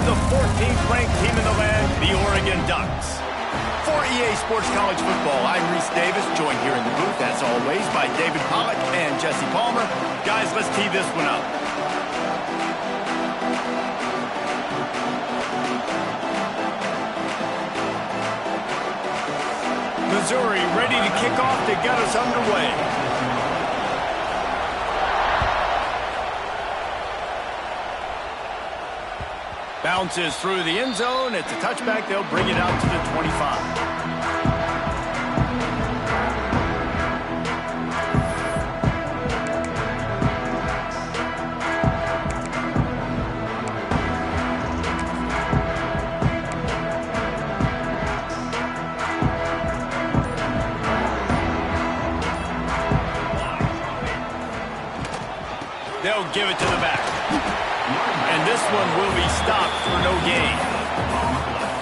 the 14th ranked team in the land, the Oregon Ducks. For EA Sports College Football, I'm Reese Davis, joined here in the booth, as always, by David Pollack and Jesse Palmer. Guys, let's tee this one up. Missouri ready to kick off to get us underway. Bounces through the end zone. It's a touchback. They'll bring it out to the 25. They'll give it to the back. And this one will be stopped for no gain.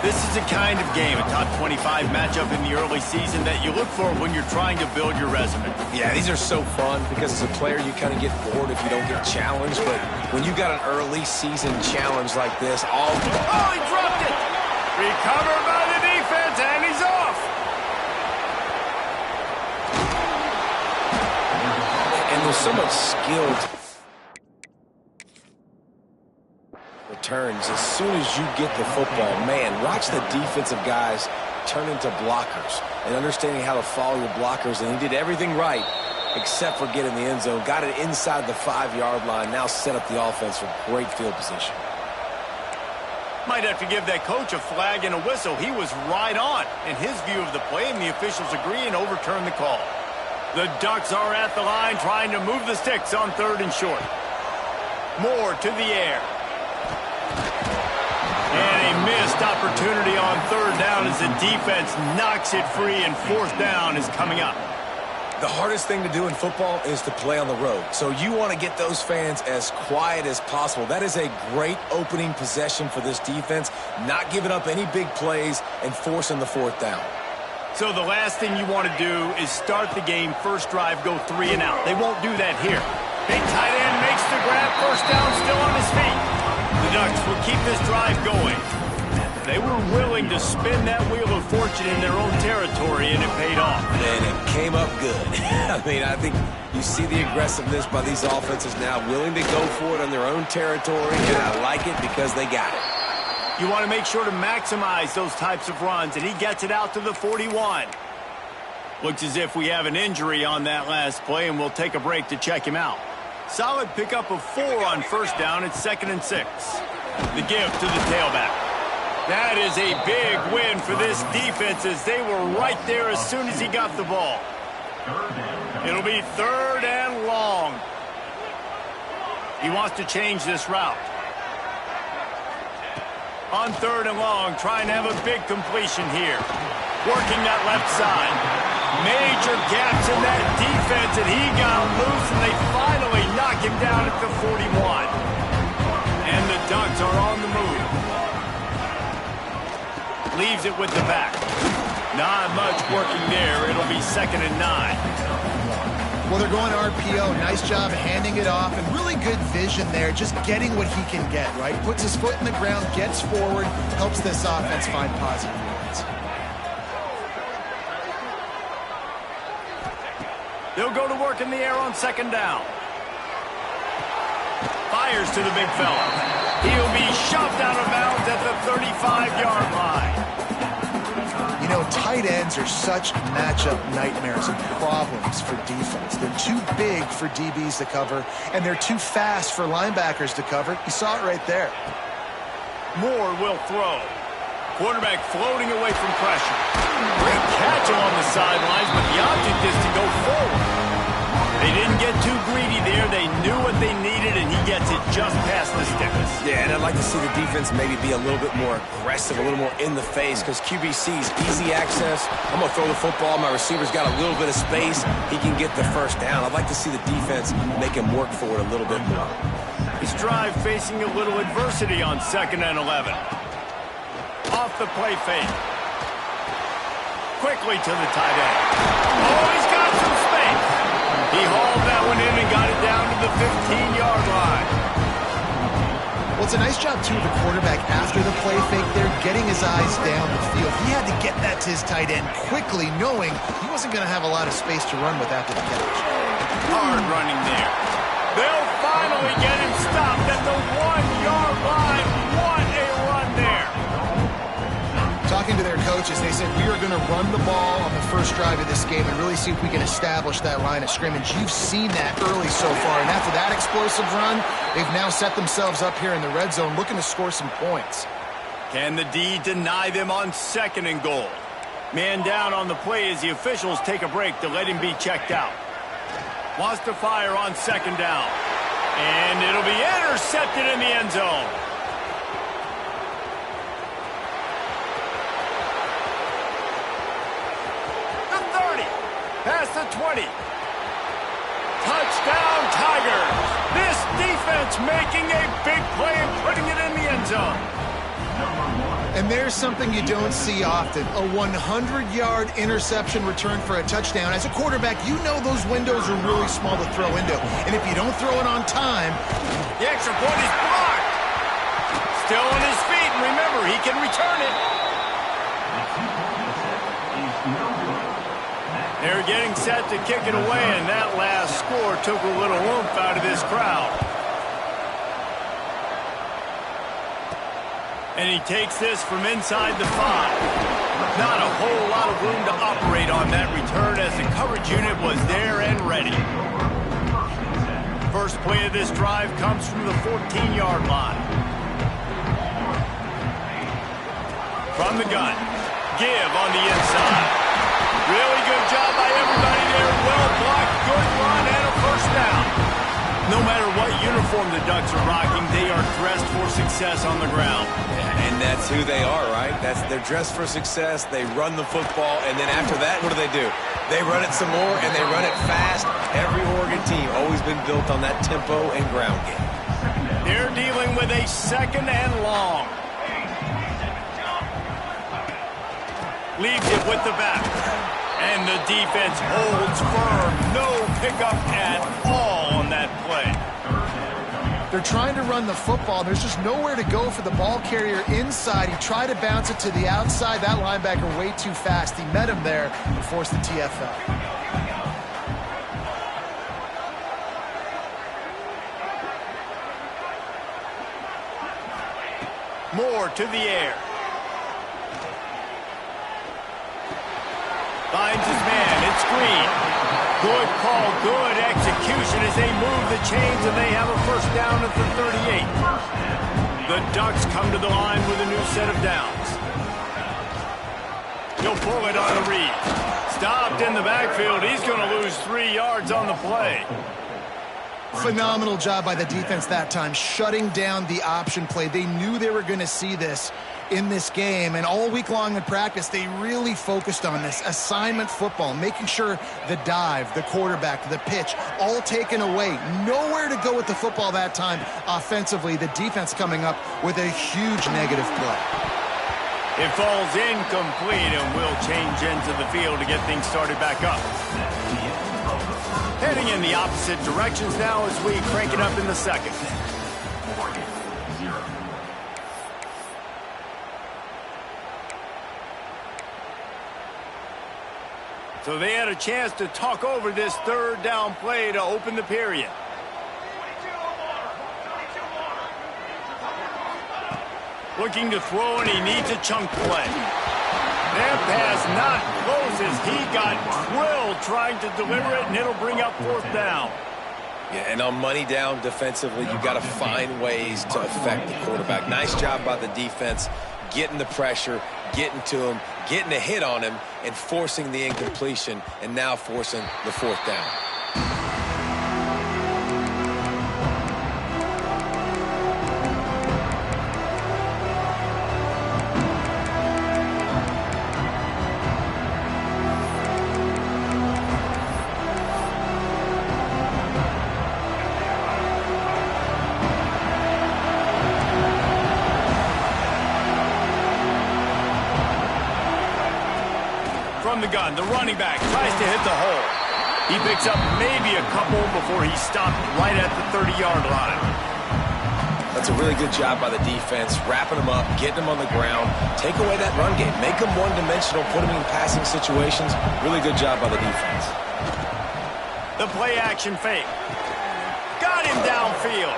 This is the kind of game, a top 25 matchup in the early season, that you look for when you're trying to build your resume. Yeah, these are so fun because as a player you kind of get bored if you don't get challenged. But when you got an early season challenge like this, Oh, he dropped it! Recovered by the defense, and he's off! And there's so much skilled returns as soon as you get the football. Man, watch the defensive guys turn into blockers and understanding how to follow your blockers. And he did everything right except for getting the end zone. Got it inside the 5-yard line. Now set up the offense for great field position. Might have to give that coach a flag and a whistle. He was right on in his view of the play, and the officials agree and overturn the call. The Ducks are at the line trying to move the sticks on 3rd and short. Moore to the air. And a missed opportunity on 3rd down as the defense knocks it free, and 4th down is coming up. The hardest thing to do in football is to play on the road. So you want to get those fans as quiet as possible. That is a great opening possession for this defense, not giving up any big plays and forcing the 4th down. So the last thing you want to do is start the game, first drive, go 3 and out. They won't do that here. Big tight end makes the grab, 1st down, still on his feet. The Ducks will keep this drive going. They were willing to spin that wheel of fortune in their own territory, and it paid off. And it came up good. I mean, I think you see the aggressiveness by these offenses now, willing to go for it on their own territory, and I like it because they got it. You want to make sure to maximize those types of runs, and he gets it out to the 41. Looks as if we have an injury on that last play, and we'll take a break to check him out. Solid pickup of 4 on 1st down. It's 2nd and 6. The give to the tailback. That is a big win for this defense as they were right there as soon as he got the ball. It'll be 3rd and long. He wants to change this route. On 3rd and long, trying to have a big completion here. Working that left side. Major gaps in that defense, and he got loose, and they finally knock him down at the 41. And the Ducks are on the move. Leaves it with the back. Not much working there. It'll be 2nd and 9. Well, they're going RPO. Nice job handing it off, and really good vision there, just getting what he can get, right? Puts his foot in the ground, gets forward, helps this offense find positive yards. They'll go to work in the air on 2nd down. Fires to the big fella. He'll be shoved out of bounds at the 35-yard line. You know, tight ends are such matchup nightmares and problems for defense. They're too big for DBs to cover, and they're too fast for linebackers to cover. You saw it right there. Moore will throw. Quarterback floating away from pressure. Great catch along the sidelines, but the object is to go forward. They didn't get too greedy there. They knew what they needed, and he gets it just past the sticks. Yeah, and I'd like to see the defense maybe be a little bit more aggressive, a little more in the face, because QBC's easy access. I'm going to throw the football. My receiver's got a little bit of space. He can get the 1st down. I'd like to see the defense make him work for it a little bit more. His drive facing a little adversity on 2nd and 11. Off the play fake. Quickly to the tight end. Oh, he's got some space. He hauled that one in and got it down to the 15-yard line. Well, it's a nice job, too, of the quarterback after the play fake there, getting his eyes down the field. He had to get that to his tight end quickly, knowing he wasn't going to have a lot of space to run with after the catch. Hard running there. They'll finally get him stopped at the 1-yard line. What a run there. Talking to their coaches, they said, we are going to run the ball on the first drive of this game and really see if we can establish that line of scrimmage. You've seen that early so far, and after that explosive run, they've now set themselves up here in the red zone looking to score some points. Can the D deny them on 2nd and goal? Man down on the play as the officials take a break to let him be checked out. Wants to fire on 2nd down. And it'll be intercepted in the end zone. The 30. Past the 20. Touchdown, Tigers. This defense making a big play and putting it in the end zone. And there's something you don't see often, a 100-yard interception return for a touchdown. As a quarterback, you know those windows are really small to throw into. And if you don't throw it on time... The extra point is blocked. Still on his feet, and remember, he can return it. They're getting set to kick it away, and that last score took a little oomph out of this crowd. And he takes this from inside the 5. Not a whole lot of room to operate on that return as the coverage unit was there and ready. First play of this drive comes from the 14-yard line. From the gun. Give on the inside. Really good job by everybody there. Well blocked, good run, and a first down. No matter what uniform the Ducks are rocking, they are dressed for success on the ground. And that's who they are, right? They're dressed for success. They run the football, and then after that, what do? They run it some more, and they run it fast. Every Oregon team always been built on that tempo and ground game. They're dealing with a 2nd and long. Leaves it with the back. And the defense holds firm. No pickup at all on that play. They're trying to run the football. There's just nowhere to go for the ball carrier inside. He tried to bounce it to the outside. That linebacker way too fast. He met him there and forced the TFL. Moore to the air. Finds his man. It's Green. Good call, good execution as they move the chains and they have a first down at the 38. The Ducks come to the line with a new set of downs. He'll pull it on the read. Stopped in the backfield. He's going to lose 3 yards on the play. Phenomenal job by the defense that time, shutting down the option play. They knew they were going to see this in this game, and all week long in practice, they really focused on this assignment football, making sure the dive, the quarterback, the pitch, all taken away. Nowhere to go with the football that time offensively. The defense coming up with a huge negative play. It falls incomplete, and we'll change into the field to get things started back up. Heading in the opposite directions now as we crank it up in the 2nd. So they had a chance to talk over this 3rd down play to open the period. Looking to throw, and he needs a chunk play. That pass not close as he got drilled trying to deliver it, and it'll bring up 4th down. Yeah, and on money down defensively, you've got to find ways to affect the quarterback. Nice job by the defense, getting the pressure, getting to him, getting a hit on him, and forcing the incompletion, and now forcing the 4th down. From the gun, the running back tries to hit the hole. He picks up maybe a couple before he's stopped right at the 30-yard line. That's a really good job by the defense, wrapping them up, getting them on the ground, take away that run game, make them one-dimensional, put them in passing situations. Really good job by the defense. The play-action fake. Got him downfield.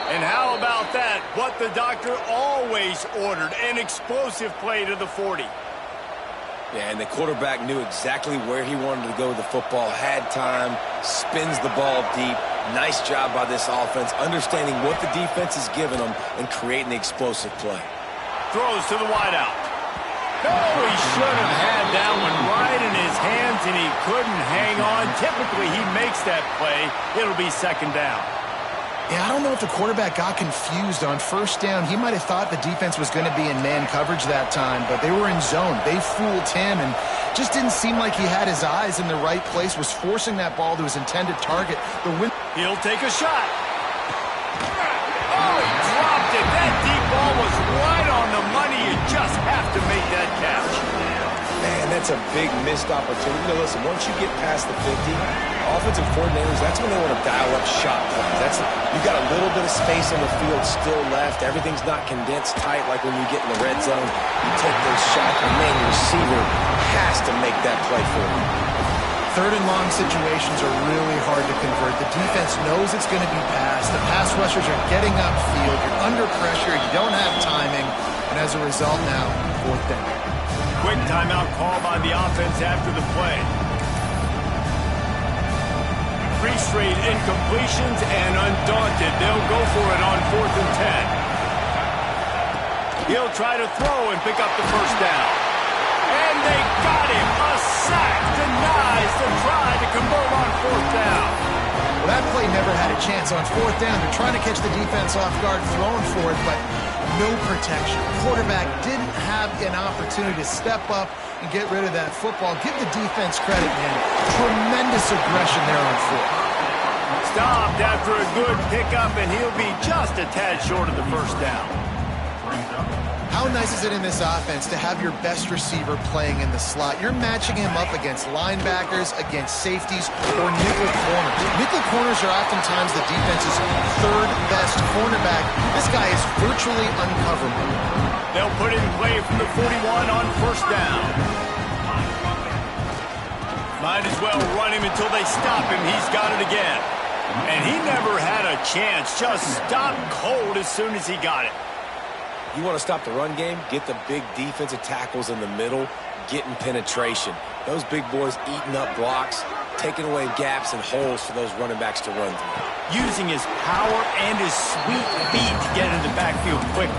And how about that? What the doctor always ordered, an explosive play to the 40. Yeah, and the quarterback knew exactly where he wanted to go with the football, had time, spins the ball deep. Nice job by this offense, understanding what the defense is giving them and creating the explosive play. Throws to the wideout. Oh, he should have had that one right in his hands, and he couldn't hang on. Typically, he makes that play. It'll be second down. Yeah, I don't know if the quarterback got confused on first down. He might have thought the defense was going to be in man coverage that time, but they were in zone. They fooled him and just didn't seem like he had his eyes in the right place, was forcing that ball to his intended target. He'll take a shot. Oh, he dropped it. That deep ball was right on the money. You just have to make that catch. Man, that's a big missed opportunity. You know, listen, once you get past the 50, offensive coordinators, that's when they want to dial up shot plays. You got a little bit of space on the field still left. Everything's not condensed tight like when you get in the red zone. You take those shots, and man, your receiver has to make that play for you. Third and long situations are really hard to convert. The defense knows it's going to be passed. The pass rushers are getting upfield. You're under pressure. You don't have timing. And as a result now, fourth down. Quick timeout call by the offense after the play. 3 straight incompletions, and undaunted, they'll go for it on 4th and 10. He'll try to throw and pick up the first down. And they got him. A sack denies the try to convert on 4th down. Well, that play never had a chance. On 4th down, they're trying to catch the defense off guard, throwing for it, but no protection. Quarterback didn't have an opportunity to step up and get rid of that football. Give the defense credit, man. Tremendous aggression there on 4th. Stopped after a good pickup, and he'll be just a tad short of the first down. How nice is it in this offense to have your best receiver playing in the slot? You're matching him up against linebackers, against safeties, or nickel corners. Nickel corners are oftentimes the defense's third best cornerback. This guy is virtually uncoverable. They'll put it in play from the 41 on first down. Might as well run him until they stop him. He's got it again. And he never had a chance. Just stopped cold as soon as he got it. You want to stop the run game? Get the big defensive tackles in the middle, getting penetration. Those big boys eating up blocks, taking away gaps and holes for those running backs to run through. Using his power and his sweet feet to get in the backfield quickly.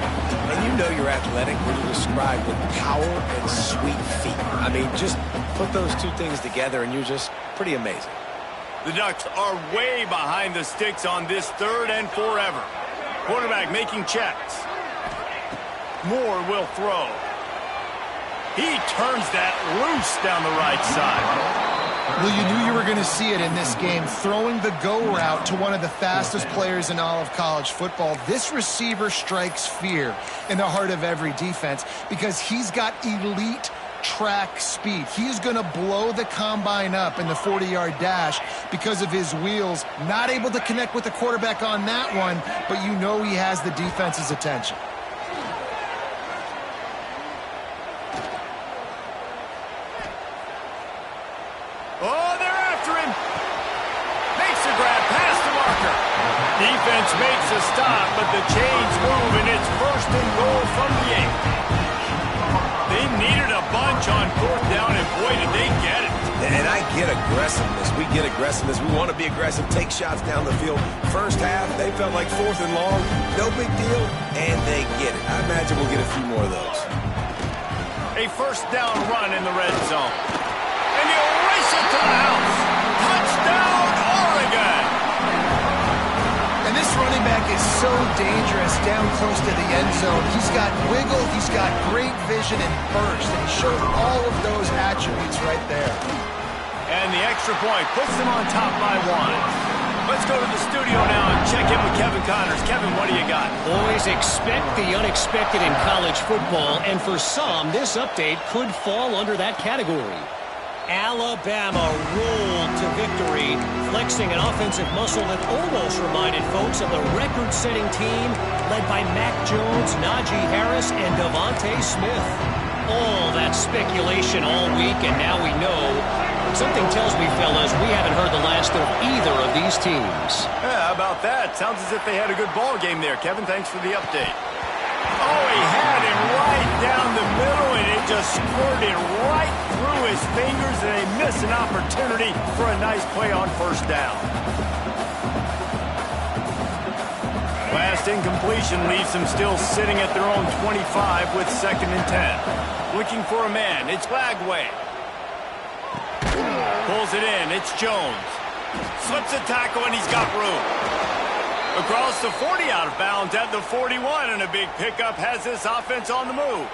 And you know you're athletic when you describe with power and sweet feet. I mean, just put those two things together and you're just pretty amazing. The Ducks are way behind the sticks on this 3rd and forever. Quarterback making checks. Moore will throw. He turns that loose down the right side. Well, you knew you were going to see it in this game, throwing the go route to one of the fastest players in all of college football. This receiver strikes fear in the heart of every defense because he's got elite track speed. He's going to blow the combine up in the 40-yard dash because of his wheels. Not able to connect with the quarterback on that one, but you know he has the defense's attention. Oh, they're after him. Makes the grab past the marker. Defense makes a stop, but the chains move, and it's 1st and goal from the 8. They needed a bunch on 4th down, and boy, did they get it. And I get aggressiveness. We get aggressiveness. We want to be aggressive, take shots down the field. First half, they felt like 4th and long. No big deal, and they get it. I imagine we'll get a few more of those. A 1st down run in the red zone. And he'll race it to the house. Touchdown, Oregon! And this running back is so dangerous down close to the end zone. He's got wiggle, he's got great vision and burst, and he showed all of those attributes right there. And the extra point puts them on top by 1. Let's go to the studio now and check in with Kevin Connors. Kevin, what do you got? Always expect the unexpected in college football, and for some, this update could fall under that category. Alabama rolled to victory, flexing an offensive muscle that almost reminded folks of the record-setting team led by Mac Jones, Najee Harris, and Devontae Smith. All that speculation all week, and now we know. Something tells me, fellas, we haven't heard the last of either of these teams. Yeah, how about that? Sounds as if they had a good ball game there. Kevin, thanks for the update. Oh, he had him right down the middle, and it just squirted right through his fingers, and they missed an opportunity for a nice play on first down. Last incompletion leaves them still sitting at their own 25 with 2nd and 10. Looking for a man. It's Lagway. Pulls it in. It's Jones. Slips a tackle, and he's got room. Across the 40, out of bounds at the 41, and a big pickup has this offense on the move.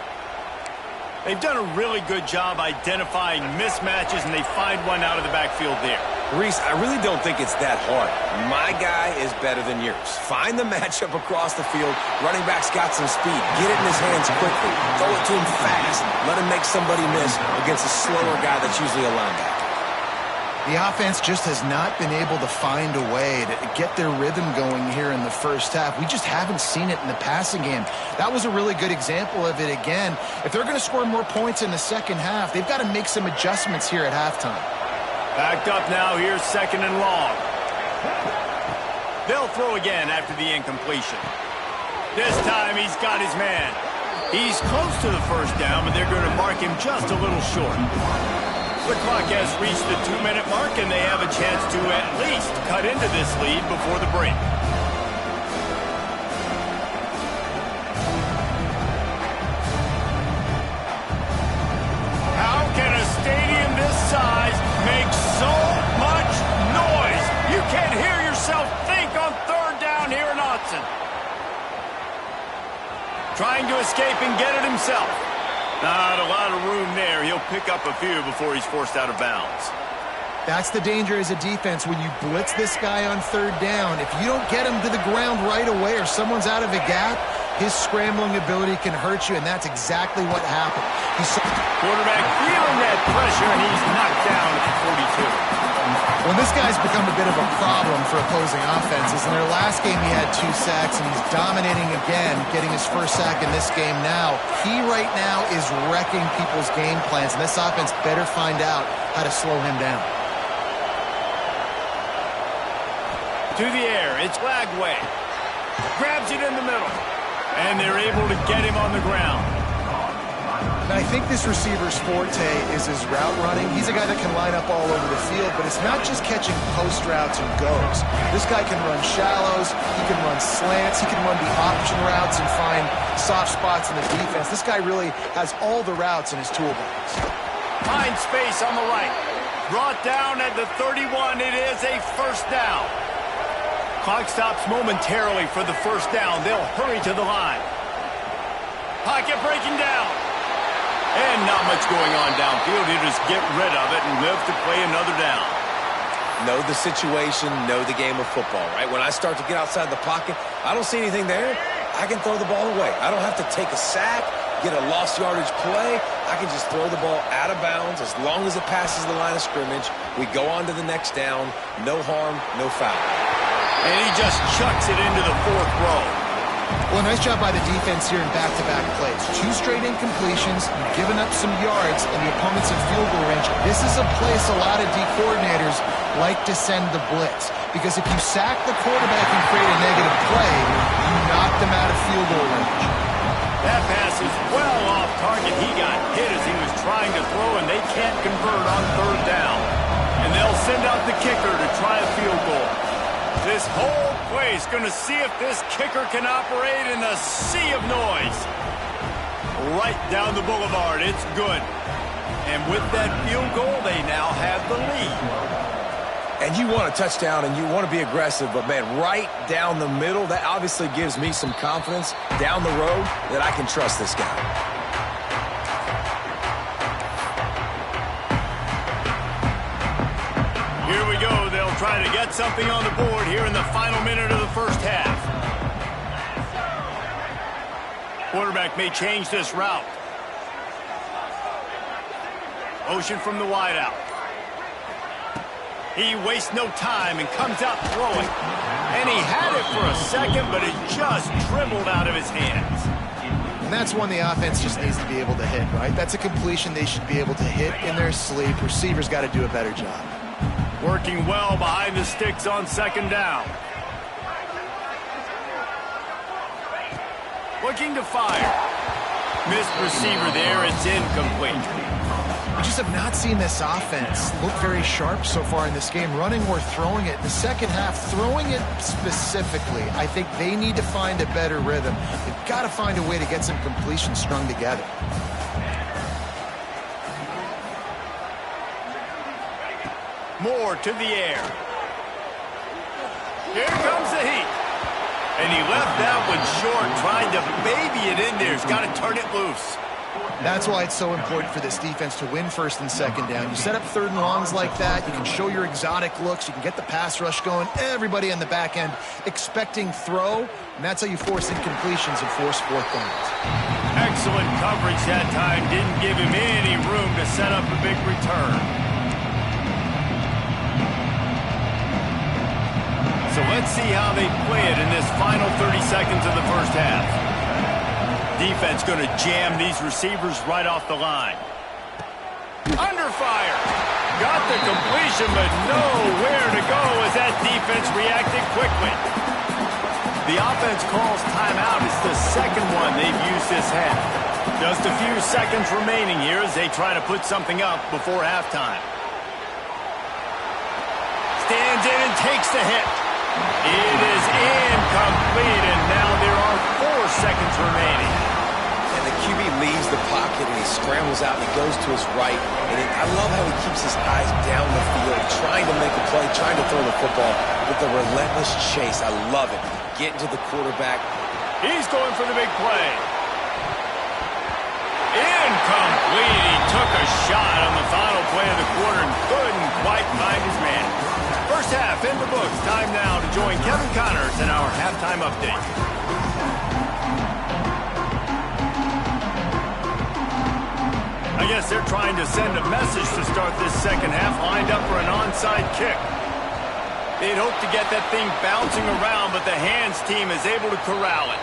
They've done a really good job identifying mismatches, and they find one out of the backfield there. Reese, I really don't think it's that hard. My guy is better than yours. Find the matchup across the field. Running back's got some speed. Get it in his hands quickly. Throw it to him fast. Let him make somebody miss against a slower guy that's usually a linebacker. The offense just has not been able to find a way to get their rhythm going here in the first half. We just haven't seen it in the passing game. That was a really good example of it again. If they're going to score more points in the second half, they've got to make some adjustments here at halftime. Backed up now, here's 2nd and long. They'll throw again after the incompletion. This time he's got his man. He's close to the first down, but they're going to mark him just a little short. The clock has reached the 2-minute mark, and they have a chance to at least cut into this lead before the break. How can a stadium this size make so much noise? You can't hear yourself think on 3rd down here in Autzen. Trying to escape and get it himself. Not a lot of room there. He'll pick up a few before he's forced out of bounds. That's the danger as a defense when you blitz this guy on 3rd down. If you don't get him to the ground right away or someone's out of a gap, his scrambling ability can hurt you, and that's exactly what happened. Quarterback feeling that pressure, and he's knocked down at the 42. When this guy's become a bit of a problem for opposing offenses, in their last game he had 2 sacks, and he's dominating again, getting his first sack in this game now. He right now is wrecking people's game plans, and this offense better find out how to slow him down. To the air, it's Lagway. Grabs it in the middle, and they're able to get him on the ground. And I think this receiver's forte is his route running. He's a guy that can line up all over the field, but it's not just catching post routes and goes. This guy can run shallows, he can run slants, he can run the option routes and find soft spots in the defense. This guy really has all the routes in his toolbox. Finds space on the right. Brought down at the 31. It is a first down. Clock stops momentarily for the first down. They'll hurry to the line. Pocket breaking down. And not much going on downfield. He'll just get rid of it and live to play another down. Know the situation, know the game of football, right? When I start to get outside the pocket, I don't see anything there. I can throw the ball away. I don't have to take a sack, get a lost yardage play. I can just throw the ball out of bounds as long as it passes the line of scrimmage. We go on to the next down. No harm, no foul. And he just chucks it into the 4th row. Well, nice job by the defense here in back-to-back plays. 2 straight incompletions, you've given up some yards, and the opponent's in field goal range. This is a place a lot of D coordinators like to send the blitz, because if you sack the quarterback and create a negative play, you knock them out of field goal range. That pass is well off target. He got hit as he was trying to throw, and they can't convert on 3rd down. And they'll send out the kicker to try a field goal. This whole play is going to see if this kicker can operate in the sea of noise. Right down the boulevard. It's good. And with that field goal, they now have the lead. And you want a touchdown and you want to be aggressive, but, man, right down the middle, that obviously gives me some confidence down the road that I can trust this guy. Here we go. They'll try to get something on the board here in the final minute of the first half. Quarterback may change this route. Motion from the wideout. He wastes no time and comes out throwing. And he had it for a second, but it just dribbled out of his hands. And that's one the offense just needs to be able to hit, right? That's a completion they should be able to hit in their sleep. Receivers got to do a better job. Working well behind the sticks on second down. Looking to fire. Missed receiver there. It's incomplete. We just have not seen this offense look very sharp so far in this game, running or throwing it. The second half, throwing it specifically, I think they need to find a better rhythm. They've got to find a way to get some completions strung together. Moore to the air. Here comes the heat. And he left that one short, trying to baby it in there. He's got to turn it loose. That's why it's so important for this defense to win first and second down. You set up third and longs like that, you can show your exotic looks, you can get the pass rush going, everybody on the back end expecting throw, and that's how you force incompletions and force fourth downs. Excellent coverage that time. Didn't give him any room to set up a big return. So let's see how they play it in this final 30 seconds of the first half. Defense going to jam these receivers right off the line. Under fire. Got the completion, but nowhere to go as that defense reacted quickly. The offense calls timeout. It's the second one they've used this half. Just a few seconds remaining here as they try to put something up before halftime. Stands in and takes the hit. It is incomplete, and now there are 4 seconds remaining. And the QB leaves the pocket, and he scrambles out, and he goes to his right. And I love how he keeps his eyes down the field, trying to make a play, trying to throw the football with the relentless chase. I love it. Getting to the quarterback. He's going for the big play. Incomplete. He took a shot on the final play of the quarter and couldn't quite find his man. First half in the books. Time now to join Kevin Connors in our halftime update. I guess they're trying to send a message to start this second half, lined up for an onside kick. They'd hope to get that thing bouncing around, but the hands team is able to corral it.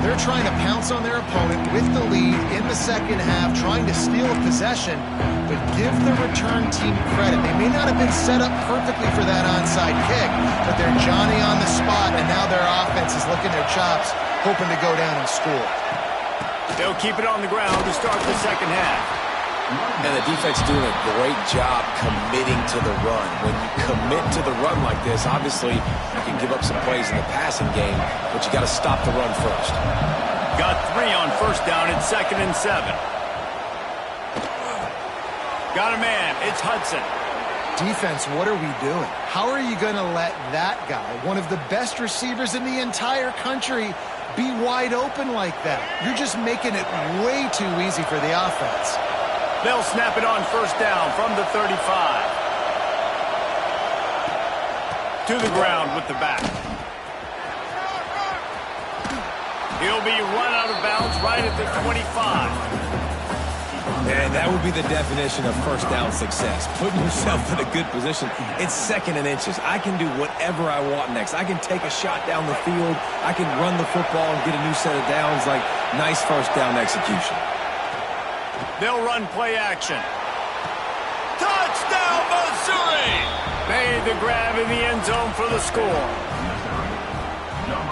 They're trying to pounce on their opponent with the lead in the second half, trying to steal a possession, but give the return team credit. They may not have been set up perfectly for that onside kick, but they're Johnny on the spot, and now their offense is licking their chops, hoping to go down and score. They'll keep it on the ground to start the second half. And the defense doing a great job committing to the run. When you commit to the run like this, obviously you can give up some plays in the passing game, but you got to stop the run first. Got 3 on first down at 2nd and 7. Got a man. It's Hudson. Defense, what are we doing? How are you going to let that guy, one of the best receivers in the entire country, be wide open like that? You're just making it way too easy for the offense. They'll snap it on first down from the 35. To the ground with the back. He'll be run out of bounds right at the 25. And that would be the definition of first down success. Putting yourself in a good position. It's 2nd and inches. I can do whatever I want next. I can take a shot down the field. I can run the football and get a new set of downs. Like, nice first down execution. They'll run play action. Touchdown, Missouri! Made the grab in the end zone for the score.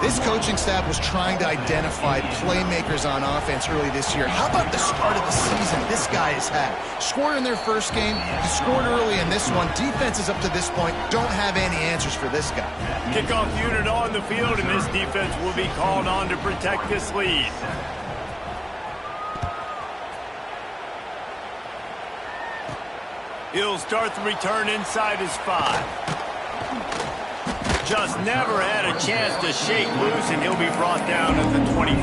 This coaching staff was trying to identify playmakers on offense early this year. How about the start of the season this guy has had? Scored in their first game, he scored early in this one. Defenses up to this point don't have any answers for this guy. Kickoff unit on the field, and this defense will be called on to protect this lead. He'll start the return inside his 5. Just never had a chance to shake loose, and he'll be brought down at the 24.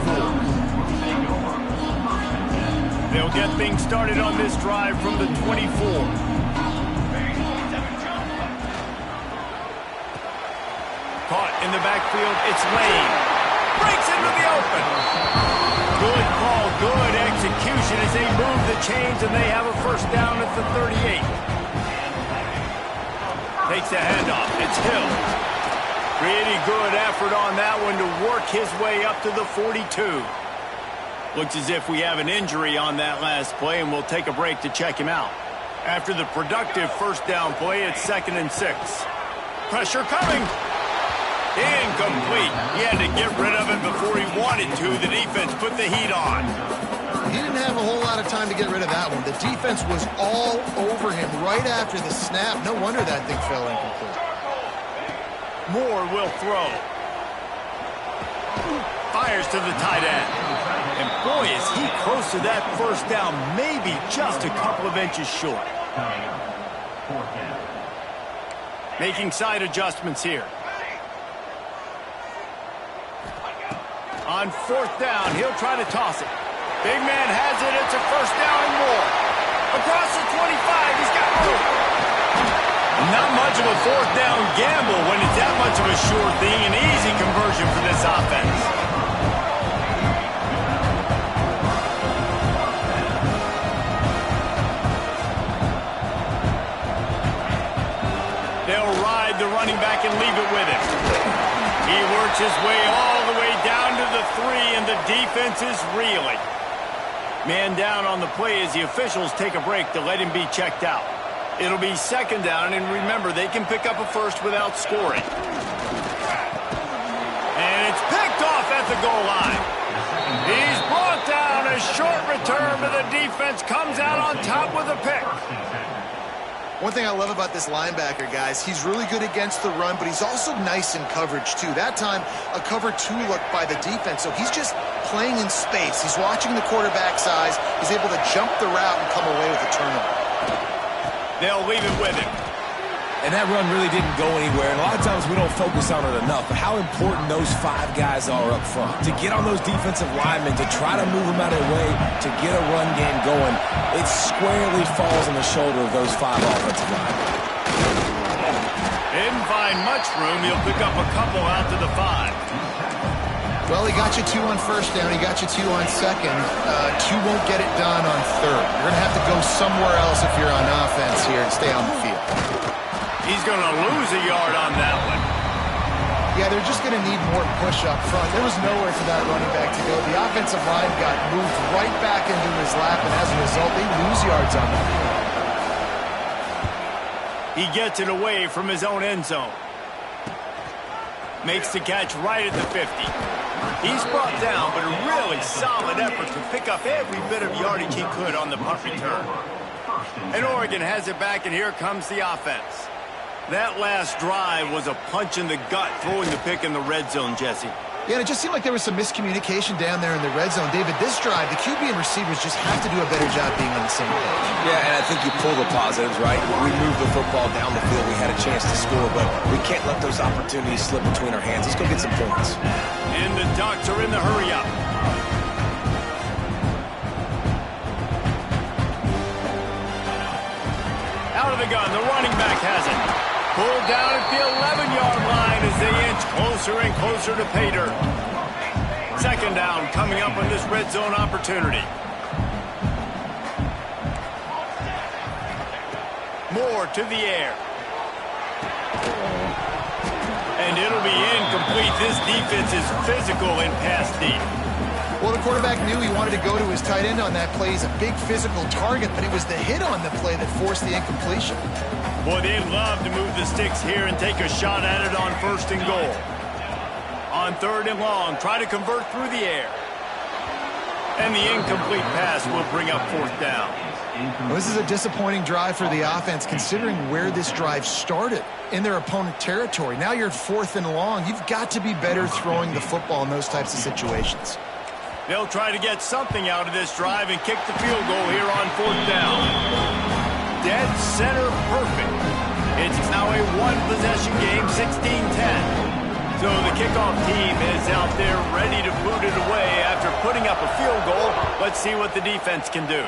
They'll get things started on this drive from the 24. Caught in the backfield, it's Lane. breaks into the open. Good call, good execution as they move the chains, and they have a first down at the 38. Takes the handoff. It's Hill. Pretty good effort on that one to work his way up to the 42. Looks as if we have an injury on that last play, and we'll take a break to check him out. After the productive first down play, it's 2nd and 6. Pressure coming. Incomplete. He had to get rid of it before he wanted to. The defense put the heat on. He didn't have a whole lot of time to get rid of that one. The defense was all over him right after the snap. No wonder that thing fell incomplete. Moore will throw. Fires to the tight end. And boy, is he close to that first down, maybe just a couple of inches short. Making side adjustments here. On 4th down, he'll try to toss it. Big man has it. It's a first down and more. Across the 25, he's got room. Not much of a 4th down gamble when it's that much of a sure thing. An easy conversion for this offense. They'll ride the running back and leave it with him. He works his way all the way down to the 3, and the defense is reeling. Man down on the play as the officials take a break to let him be checked out. It'll be 2nd down, and remember, they can pick up a first without scoring. And it's picked off at the goal line. He's brought down. A short return, but the defense comes out on top with a pick. One thing I love about this linebacker, guys, he's really good against the run, but he's also nice in coverage, too. That time, a cover 2 look by the defense, so he's just playing in space. He's watching the quarterback's eyes. He's able to jump the route and come away with a turnover. They'll leave it with him. And that run really didn't go anywhere, and a lot of times we don't focus on it enough, but how important those 5 guys are up front. To get on those defensive linemen, to try to move them out of the way, to get a run game going, it squarely falls on the shoulder of those 5 offensive linemen. Didn't find much room. He'll pick up a couple out to the 5. Well, he got you 2 on 1st down. He got you 2 on 2nd. 2 won't get it done on 3rd. You're going to have to go somewhere else if you're on offense here and stay on the field. He's going to lose a yard on that one. Yeah, they're just going to need more push up front. There was nowhere for that running back to go. The offensive line got moved right back into his lap, and as a result, they lose yards on that. He gets it away from his own end zone. Makes the catch right at the 50. He's brought down, but a really solid effort to pick up every bit of yardage he could on the punt return. And Oregon has it back, and here comes the offense. That last drive was a punch in the gut, throwing the pick in the red zone, Jesse. Yeah, and it just seemed like there was some miscommunication down there in the red zone. David, this drive, the QB and receivers just have to do a better job being on the same page. Yeah, and I think you pull the positives, right? We moved the football down the field. We had a chance to score, but we can't let those opportunities slip between our hands. Let's go get some points. And the Ducks are in the hurry-up. Out of the gun, the running back has it. Pulled down at the 11-yard line as they inch closer and closer to pay dirt. 2nd down coming up on this red zone opportunity. Moore to the air. And it'll be incomplete. This defense is physical in pass deep. Well, the quarterback knew he wanted to go to his tight end on that play. He's a big physical target, but it was the hit on the play that forced the incompletion. Boy, they love to move the sticks here and take a shot at it on 1st and goal. On 3rd and long, try to convert through the air. And the incomplete pass will bring up 4th down. Well, this is a disappointing drive for the offense, considering where this drive started, in their opponent territory. Now you're at 4th and long. You've got to be better throwing the football in those types of situations. They'll try to get something out of this drive and kick the field goal here on 4th down. Dead center perfect. It's now a one-possession game, 16-10. So the kickoff team is out there ready to boot it away after putting up a field goal. Let's see what the defense can do.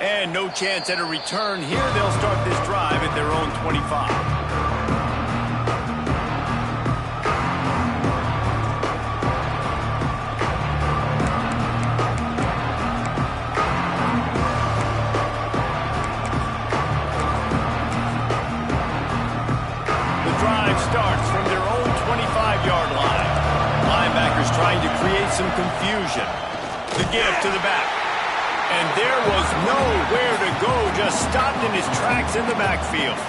And no chance at a return here. They'll start this drive at their own 25. create some confusion. The give to the back. And there was nowhere to go, just stopped in his tracks in the backfield.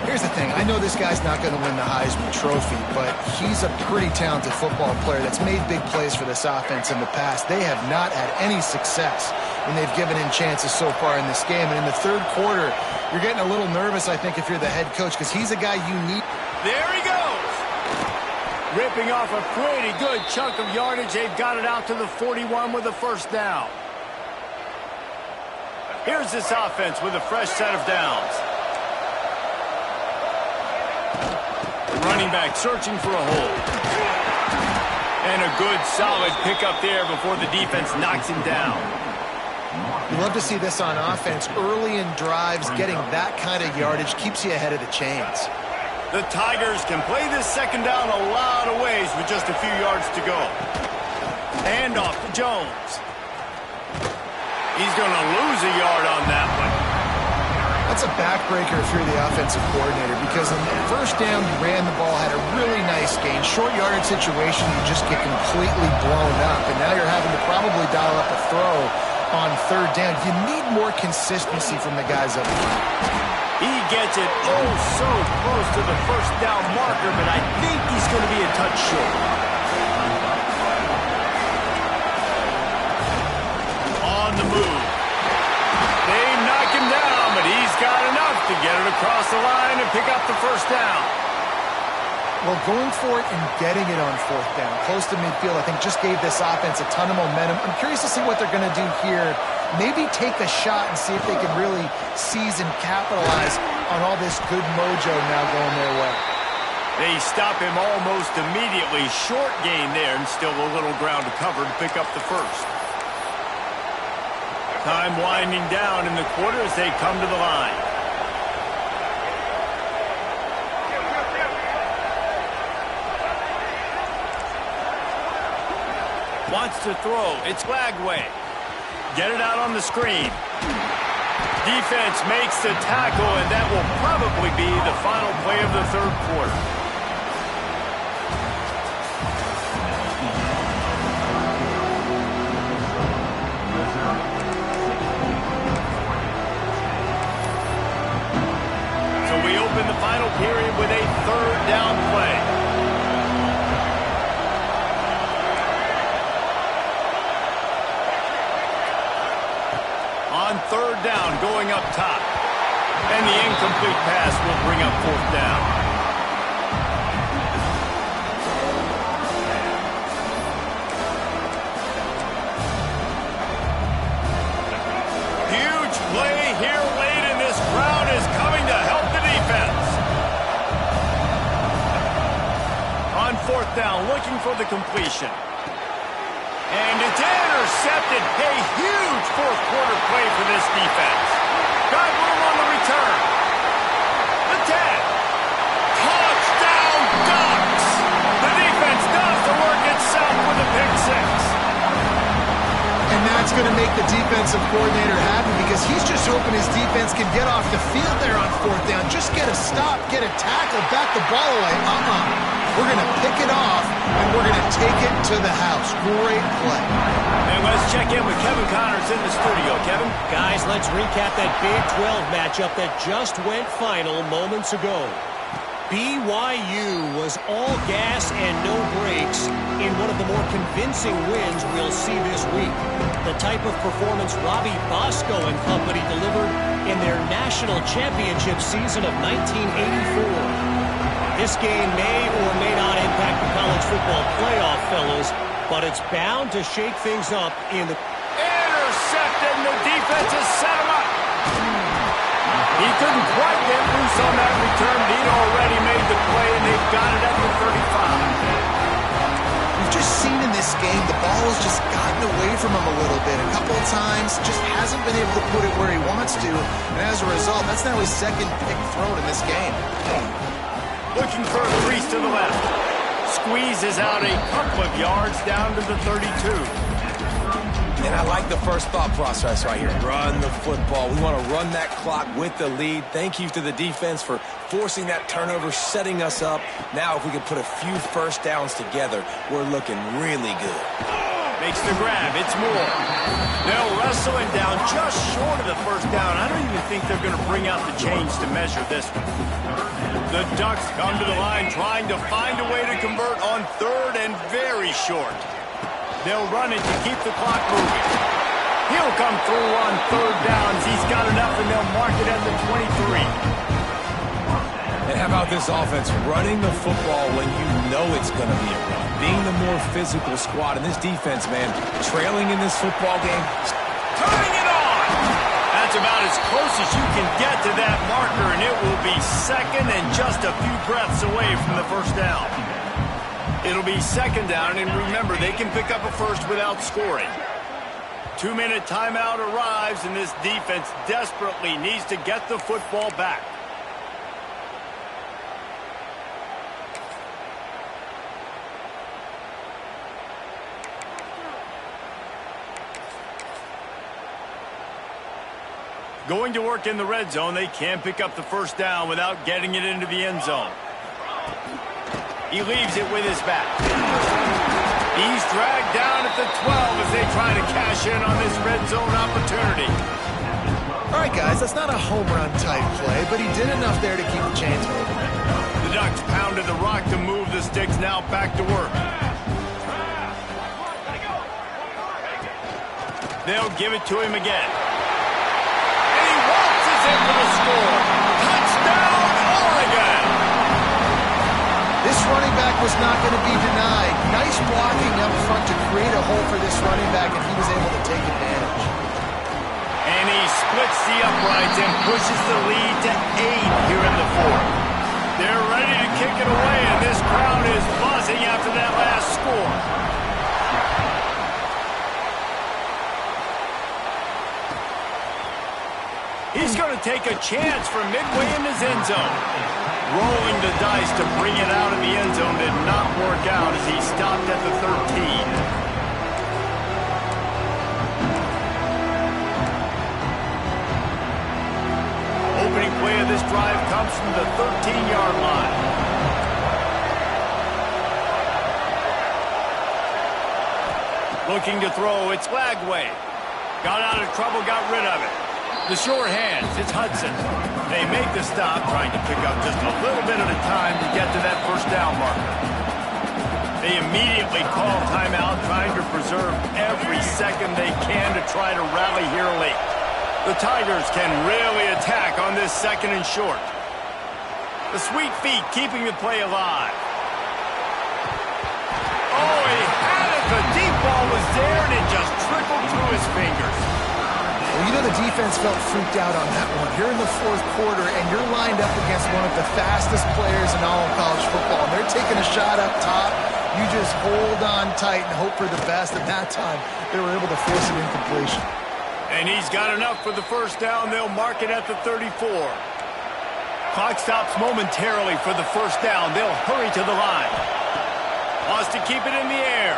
Here's the thing. I know this guy's not going to win the Heisman Trophy, but he's a pretty talented football player that's made big plays for this offense in the past. They have not had any success when they've given him chances so far in this game. And in the third quarter, you're getting a little nervous, I think, if you're the head coach, because he's a guy you need. There he goes. Ripping off a pretty good chunk of yardage. They've got it out to the 41 with a first down. Here's this offense with a fresh set of downs. Running back searching for a hole. And a good solid pickup there before the defense knocks him down. You love to see this on offense. Early in drives, getting that kind of yardage keeps you ahead of the chains. The Tigers can play this second down a lot of ways with just a few yards to go. Handoff to Jones. He's going to lose a yard on that one. That's a backbreaker if you're the offensive coordinator, because on the first down, you ran the ball, had a really nice gain. Short yardage situation, you just get completely blown up, and now you're having to probably dial up a throw on third down. You need more consistency from the guys up front. He gets it so close to the first down marker, but I think he's going to be a touch short. On the move. They knock him down, but he's got enough to get it across the line and pick up the first down. Well, going for it and getting it on fourth down, close to midfield, I think just gave this offense a ton of momentum. I'm curious to see what they're going to do here. Maybe take a shot and see if they can really seize and capitalize on all this good mojo now going their way. They stop him almost immediately. Short gain there and still a little ground to cover to pick up the first. Time winding down in the quarter as they come to the line. Wants to throw. It's Lagway. Get it out on the screen. Defense makes the tackle, and that will probably be the final play of the third quarter. So we open the final period with a third down play. On third down, going up top. And the incomplete pass will bring up fourth down. Huge play here late, and this crowd is coming to help the defense. On fourth down, looking for the completion. And it's intercepted. A huge fourth quarter play for this defense. Got room on the return. The 10. Touchdown Ducks. The defense does the work itself with a pick six. And that's going to make the defensive coordinator happy, because he's just hoping his defense can get off the field there on fourth down. Just get a stop, get a tackle, back the ball away. We're going to pick it off, and we're going to take it to the house. Great play. And let's check in with Kevin Connors in the studio. Kevin? Guys, let's recap that Big 12 matchup that just went final moments ago. BYU was all gas and no brakes in one of the more convincing wins we'll see this week. The type of performance Robbie Bosco and company delivered in their national championship season of 1984. This game may or may not impact the college football playoff, fellas, but it's bound to shake things up in the... Intercepted, and the defense has set him up. He couldn't quite get loose on that return, but he'd already made the play, and they've got it at the 35. We've just seen in this game the ball has just gotten away from him a little bit. A couple of times, just hasn't been able to put it where he wants to, and as a result, that's now his second pick thrown in this game. Looking for a crease to the left. Squeezes out a couple of yards down to the 32. And I like the first thought process right here. Run the football. We want to run that clock with the lead. Thank you to the defense for forcing that turnover, setting us up. Now if we can put a few first downs together, we're looking really good. Makes the grab. It's Moore. They'll wrestle him down just short of the first down. I don't even think they're going to bring out the chains to measure this one. The Ducks come to the line trying to find a way to convert on third and very short. They'll run it to keep the clock moving. He'll come through on third downs. He's got enough, and they'll mark it at the 23. And how about this offense running the football when you know it's going to be a run? Being the more physical squad. And this defense, man, trailing in this football game. Turning it on! That's about as close as you can get to that marker, and it will be second and just a few breaths away from the first down. It'll be second down, and remember, they can pick up a first without scoring. 2-minute timeout arrives, and this defense desperately needs to get the football back. Going to work in the red zone, they can't pick up the first down without getting it into the end zone. He leaves it with his back. He's dragged down at the 12 as they try to cash in on this red zone opportunity. All right, guys, that's not a home run type play, but he did enough there to keep the chains moving. The Ducks pounded the rock to move the sticks, now back to work. They'll give it to him again. And he waltzes in for the score. Touchdown, Oregon! This running back was not going to be denied. Nice blocking up front to create a hole for this running back, and he was able to take advantage. And he splits the uprights and pushes the lead to 8 here in the fourth. They're ready to kick it away, and this crowd is buzzing after that last score. He's going to take a chance from midway in his end zone. Rolling the dice to bring it out of the end zone did not work out as he stopped at the 13. Opening play of this drive comes from the 13-yard line. Looking to throw, it's Lagway. Got out of trouble, got rid of it. The short hands, it's Hudson. They make the stop, trying to pick up just a little bit at a time to get to that first down marker. They immediately call timeout, trying to preserve every second they can to try to rally here late. The Tigers can really attack on this second and short. The sweet feet keeping the play alive. Oh, he had it. The deep ball was there, and it just trickled through his fingers. Well, you know the defense felt freaked out on that one. You're in the fourth quarter, and you're lined up against one of the fastest players in all of college football. And they're taking a shot up top. You just hold on tight and hope for the best. At that time, they were able to force an incompletion. And he's got enough for the first down. They'll mark it at the 34. Clock stops momentarily for the first down. They'll hurry to the line. Wants to keep it in the air.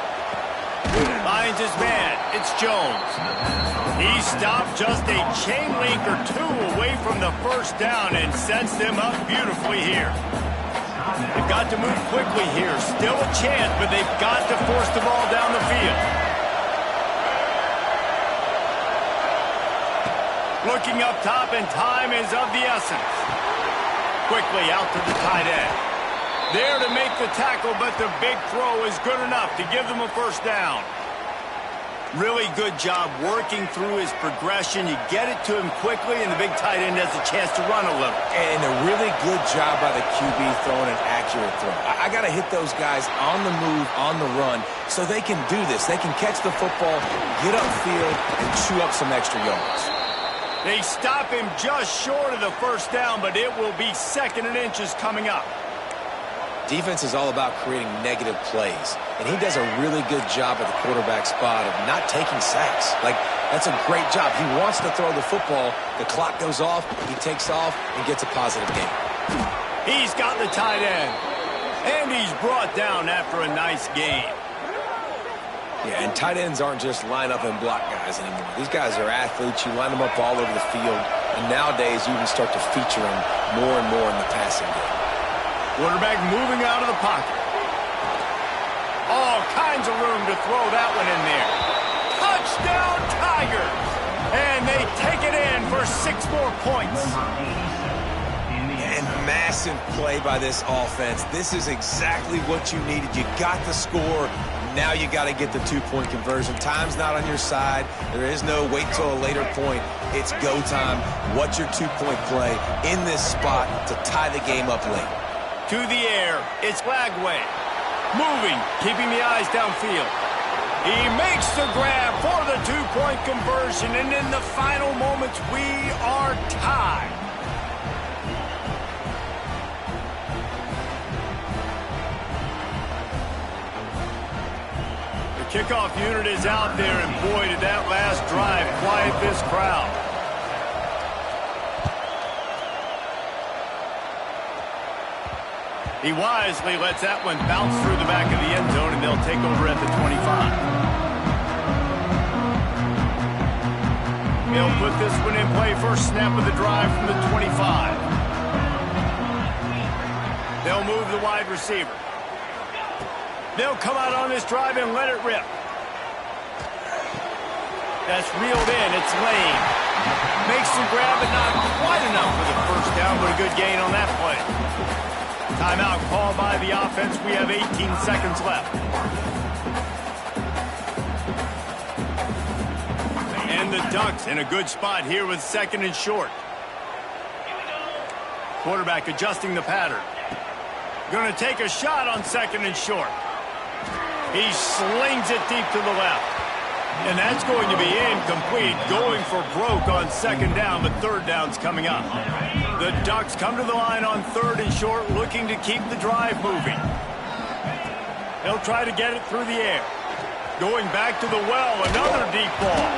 Finds his man. It's Jones. He stopped just a chain link or two away from the first down and sets them up beautifully here. They've got to move quickly here. Still a chance, but they've got to force the ball down the field. Looking up top, and time is of the essence. Quickly out to the tight end. There to make the tackle, but the big throw is good enough to give them a first down. Really good job working through his progression. You get it to him quickly, and the big tight end has a chance to run a little. And a really good job by the QB throwing an accurate throw. I got to hit those guys on the move, on the run, so they can do this. They can catch the football, get upfield, and chew up some extra yards. They stop him just short of the first down, but it will be second and inches coming up. Defense is all about creating negative plays, and he does a really good job at the quarterback spot of not taking sacks. Like, that's a great job. He wants to throw the football. The clock goes off, he takes off, and gets a positive gain. He's got the tight end, and he's brought down after a nice game. Yeah, and tight ends aren't just line up and block guys anymore. These guys are athletes. You line them up all over the field. And nowadays, you even start to feature them more and more in the passing game. Quarterback moving out of the pocket. All kinds of room to throw that one in there. Touchdown, Tigers! And they take it in for 6 more points. And massive play by this offense. This is exactly what you needed. You got the score. Now you got to get the 2-point conversion. Time's not on your side. There is no wait till a later point. It's go time. What's your 2-point play in this spot to tie the game up late? To the air, it's Lagway. Moving, keeping the eyes downfield. He makes the grab for the 2-point conversion, and in the final moments, we are tied. The kickoff unit is out there, and boy, did that last drive quiet this crowd. He wisely lets that one bounce through the back of the end zone, and they'll take over at the 25. They'll put this one in play. First snap of the drive from the 25. They'll move the wide receiver. They'll come out on this drive and let it rip. That's reeled in. It's Lane. Makes the grab, but not quite enough for the first down, but a good gain on that play. Timeout called by the offense. We have 18 seconds left. And the Ducks in a good spot here with 2nd and short. Quarterback adjusting the pattern. Going to take a shot on 2nd and short. He slings it deep to the left. And that's going to be incomplete. Going for broke on 2nd down, but 3rd down's coming up. The Ducks come to the line on 3rd and short, looking to keep the drive moving. They'll try to get it through the air. Going back to the well, another deep ball.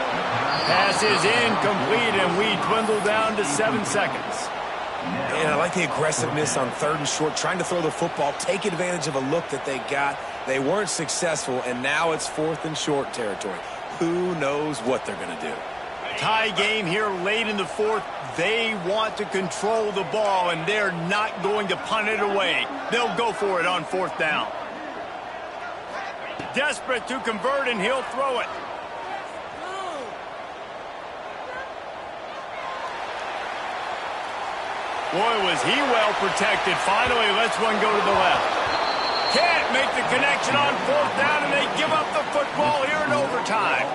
Pass is incomplete, and we dwindle down to 7 seconds. And I like the aggressiveness on 3rd and short, trying to throw the football, take advantage of a look that they got. They weren't successful, and now it's 4th and short territory. Who knows what they're going to do? Tie game here late in the 4th. They want to control the ball, and they're not going to punt it away. They'll go for it on 4th down. Desperate to convert, and he'll throw it. Boy, was he well protected. Finally lets one go to the left. Can't make the connection on 4th down, and they give up the football here in overtime.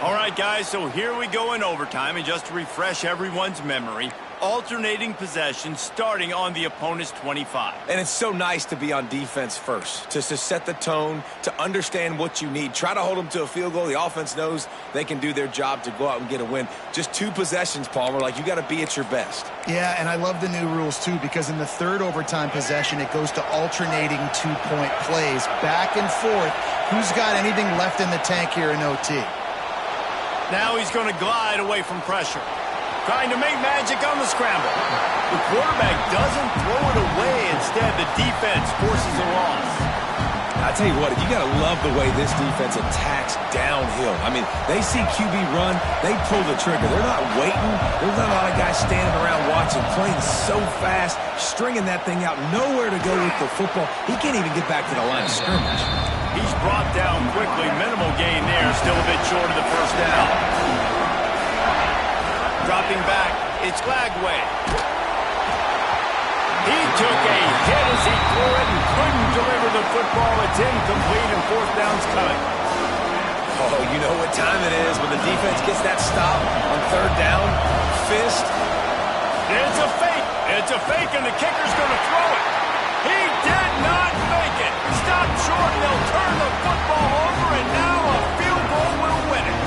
All right, guys, so here we go in overtime, and just to refresh everyone's memory, alternating possession starting on the opponent's 25. And it's so nice to be on defense first, just to set the tone, to understand what you need. Try to hold them to a field goal. The offense knows they can do their job to go out and get a win. Just 2 possessions, Palmer, like you got to be at your best. Yeah, and I love the new rules, too, because in the 3rd overtime possession, it goes to alternating 2-point plays, back and forth. Who's got anything left in the tank here in OT? Now he's going to glide away from pressure. Trying to make magic on the scramble. The quarterback doesn't throw it away. Instead, the defense forces a loss. I tell you what, you got to love the way this defense attacks downhill. I mean, they see QB run, they pull the trigger. They're not waiting. There's not a lot of guys standing around watching, playing so fast, stringing that thing out, nowhere to go with the football. He can't even get back to the line of scrimmage. He's brought down quickly. Minimal gain there. Still a bit short of the first down. Dropping back. It's Lagway. He took a hit as he threw it and couldn't deliver the football. It's incomplete, and 4th down's coming. Oh, you know what time it is when the defense gets that stop on 3rd down. Fist. It's a fake. It's a fake, and the kicker's going to throw it. He did not make it. Stopped short, and they'll turn the football over, and now a field goal will win it.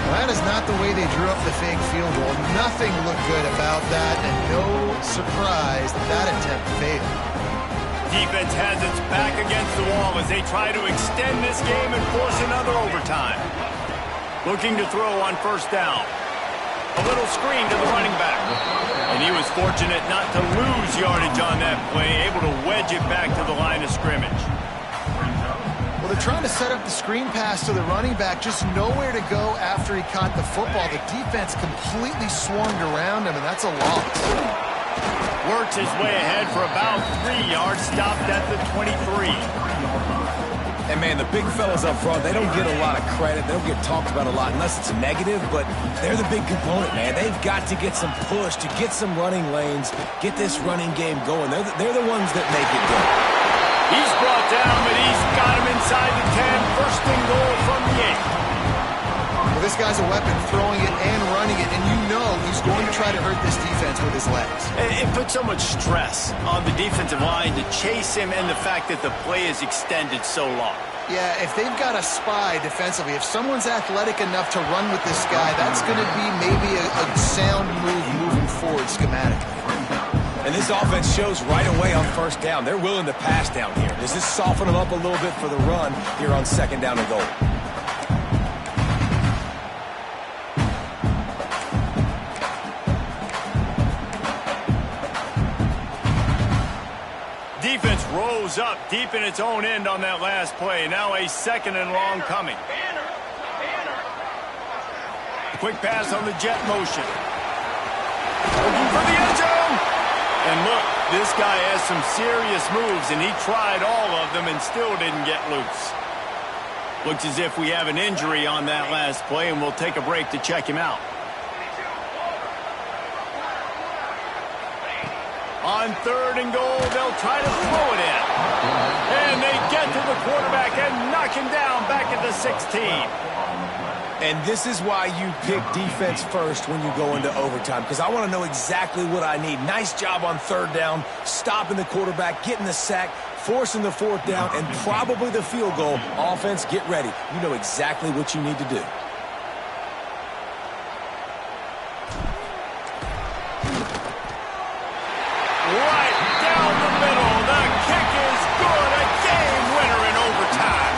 Well, that is not the way they drew up the fake field goal. Nothing looked good about that, and no surprise that attempt failed. Defense has its back against the wall as they try to extend this game and force another overtime. Looking to throw on 1st down. A little screen to the running back. And he was fortunate not to lose yardage on that play, able to wedge it back to the line of scrimmage. Well, they're trying to set up the screen pass to the running back, just nowhere to go after he caught the football. The defense completely swarmed around him, and that's a loss. Works his way ahead for about 3 yards, stopped at the 23. And, man, the big fellas up front, they don't get a lot of credit. They don't get talked about a lot unless it's a negative, but they're the big component, man. They've got to get some push, to get some running lanes, get this running game going. They're the ones that make it go. He's brought down, but he's got him inside the 10. First and goal from the 8. Well, this guy's a weapon, throwing it and running it, and you know he's going to try to hurt this defense with his legs. It puts so much stress on the defensive line to chase him, and the fact that the play is extended so long. Yeah, if they've got a spy defensively, if someone's athletic enough to run with this guy, that's going to be maybe a sound move moving forward schematically. And this offense shows right away on first down. They're willing to pass down here. Does this soften them up a little bit for the run here on second down and goal? Defense rose up deep in its own end on that last play. Now a second and long coming. Quick pass on the jet motion. Looking for the end zone. And look, this guy has some serious moves, and he tried all of them and still didn't get loose. Looks as if we have an injury on that last play, and we'll take a break to check him out. On third and goal, they'll try to throw it in. And they get to the quarterback and knock him down back at the 16. And this is why you pick defense first when you go into overtime, because I want to know exactly what I need. Nice job on third down, stopping the quarterback, getting the sack, forcing the fourth down, and probably the field goal. Offense, get ready. You know exactly what you need to do. Right down the middle. The kick is good. A game winner in overtime.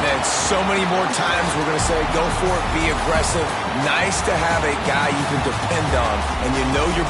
And so many more times we're going to say, go for it, be aggressive. Nice to have a guy you can depend on, and you know you're